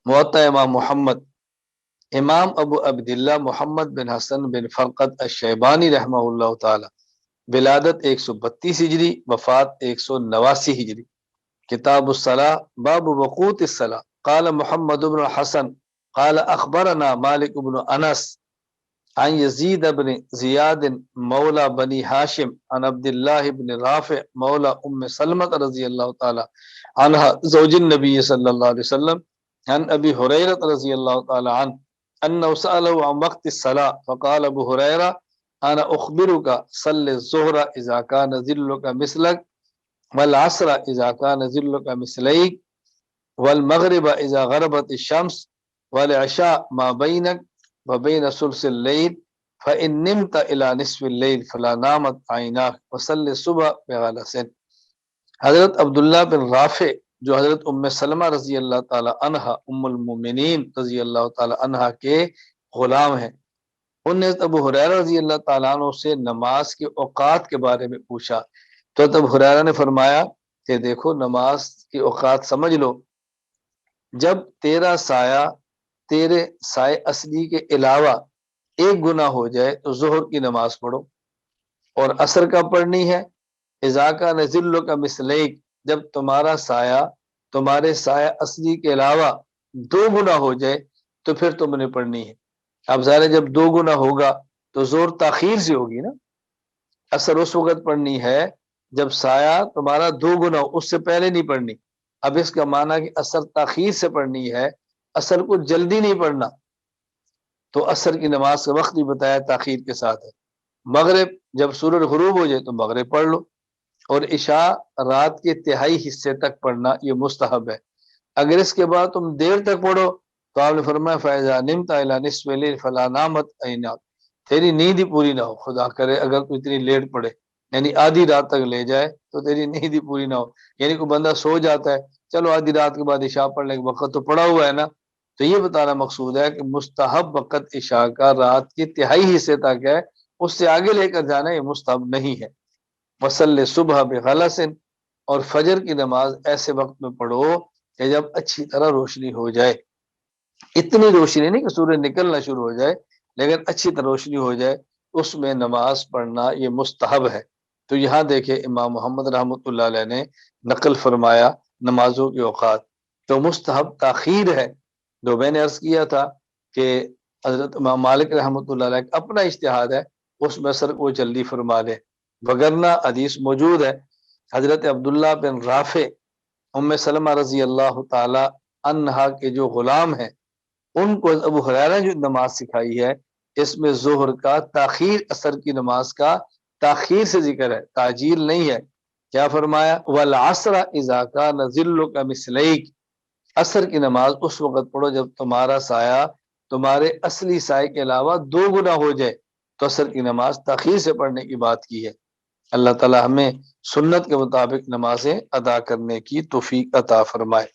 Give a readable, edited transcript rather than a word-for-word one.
موطا امام محمد، امام ابو عبداللہ محمد بن حسن بن فرقت الشیبانی رحمہ اللہ تعالی، ولادت 132 ہجری، وفات 189 ہجری۔ کتاب الصلاۃ، باب وقوت الصلاۃ۔ قال محمد بن الحسن قال اخبرنا مالک بن انس عن یزید بن زیاد مولا بنی ہاشم عن عبد اللہ بن رافع مولا ام سلمۃ رضی اللہ تعالی عنہ زوج النبی صلی اللہ علیہ وسلم عن ابی ہریرہ رضی اللہ تعالی عنہ انه سأله عن وقت الصلاة فقال ابو ہریرہ انا اخبرك صل الظهر اذا كان ظلك مثلك والعصر اذا كان ظلك مثليك والمغرب اذا غربت الشمس والعشاء ما بينك وبين ثلث الليل فإن نمت إلى نصف الليل فلا نامت عيناك وصل الصبح بغلس۔ حضرت عبداللہ بن رافع جو حضرت ام سلمہ رضی اللہ تعالی عنہ ام المومنین رضی اللہ تعالی عنہ کے غلام ہیں، انہوں نے ابو ہریرہ رضی اللہ تعالیٰ عنہ سے نماز کے اوقات کے بارے میں پوچھا، تو ابو ہریرہ نے فرمایا کہ دیکھو نماز کے اوقات سمجھ لو، جب تیرا سایہ تیرے سائے اصلی کے علاوہ ایک گنا ہو جائے تو ظہر کی نماز پڑھو، اور عصر کا پڑھنی ہے اذا کان ظلک مثلیک، جب تمہارا سایہ تمہارے سایہ اصلی کے علاوہ 2 گنا ہو جائے تو پھر تم نے پڑھنی ہے۔ اب ظاہر ہے جب 2 گنا ہوگا تو ظہر تاخیر سے ہوگی نا، عصر اس وقت پڑھنی ہے جب سایہ تمہارا 2 گنا ہو، اس سے پہلے نہیں پڑھنی۔ اب اس کا معنی کہ عصر تاخیر سے پڑھنی ہے، عصر کو جلدی نہیں پڑھنا، تو عصر کی نماز کا وقت بھی بتایا تاخیر کے ساتھ ہے۔ مغرب جب سورج غروب ہو جائے تو مغرب پڑھ لو، اور عشاء رات کے تہائی حصے تک پڑھنا یہ مستحب ہے۔ اگر اس کے بعد تم دیر تک پڑھو تو آپ نے فرمایا فَإِذَا نِمْتَ إِلَى نِصْفِ اللَّيْلِ فَلَا نَامَتْ عَيْنَاكَ، تیری نیند ہی پوری نہ ہو، خدا کرے اگر کوئی اتنی لیٹ پڑے یعنی آدھی رات تک لے جائے تو تیری نیند ہی پوری نہ ہو، یعنی کوئی بندہ سو جاتا ہے چلو آدھی رات کے بعد عشاء پڑھنے کے وقت تو پڑا ہوا ہے نا، تو یہ بتانا مقصود ہے کہ مستحب وقت عشاء کا رات کی تہائی حصے تک ہے، اس سے آگے لے کر جانا یہ مستحب نہیں ہے۔ وصلی صبح بغلس، اور فجر کی نماز ایسے وقت میں پڑھو کہ جب اچھی طرح روشنی ہو جائے، اتنی روشنی نہیں کہ سورج نکلنا شروع ہو جائے لیکن اچھی طرح روشنی ہو جائے، اس میں نماز پڑھنا یہ مستحب ہے۔ تو یہاں دیکھیں امام محمد رحمۃ اللہ علیہ نے نقل فرمایا نمازوں کے اوقات، تو مستحب تاخیر ہے۔ جو میں نے عرض کیا تھا کہ حضرت امام مالک رحمۃ اللہ علیہ کا اپنا اجتہاد ہے، اس میں سر کو جلدی فرما لے، وگرنہ حدیث موجود ہے حضرت عبداللہ بن رافع ام سلمہ رضی اللہ تعالی عنہا کے جو غلام ہیں ان کو ابو ہریرہ جو نماز سکھائی ہے، اس میں ظہر کا تاخیر، عصر کی نماز کا تاخیر سے ذکر ہے، تعجیل نہیں ہے۔ کیا فرمایا والعصر اذا کان ظلک مثلیک، عصر کی نماز اس وقت پڑھو جب تمہارا سایہ تمہارے اصلی سائے کے علاوہ 2 گنا ہو جائے، تو عصر کی نماز تاخیر سے پڑھنے کی بات کی ہے۔ اللہ تعالی ہمیں سنت کے مطابق نمازیں ادا کرنے کی توفیق عطا فرمائے۔